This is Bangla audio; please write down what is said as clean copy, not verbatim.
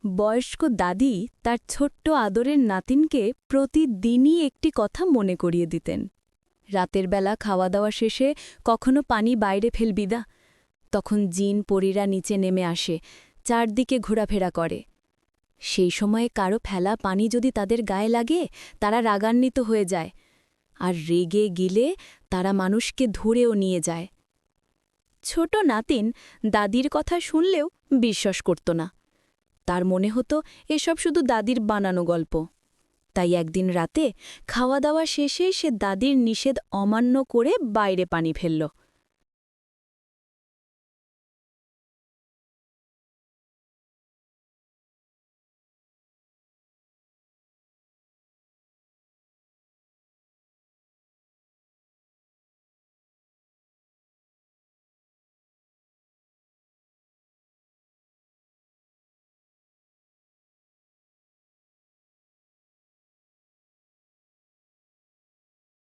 বয়স্ক দাদি তার ছোট্ট আদরের নাতিনকে প্রতিদিনই একটি কথা মনে করিয়ে দিতেন। রাতের বেলা খাওয়া দাওয়া শেষে কখনো পানি বাইরে ফেলবি না। তখন জিন পরীরা নিচে নেমে আসে, চারদিকে ঘোরাফেরা করে। সেই সময়ে কারো ফেলা পানি যদি তাদের গায়ে লাগে, তারা রাগান্বিত হয়ে যায়, আর রেগে গিলে তারা মানুষকে ধরেও নিয়ে যায়। ছোট নাতিন দাদির কথা শুনলেও বিশ্বাস করত না। তার মনে হতো এসব শুধু দাদির বানানো গল্প। তাই একদিন রাতে খাওয়া দাওয়া শেষে সে দাদির নিষেধ অমান্য করে বাইরে পানি ফেলল।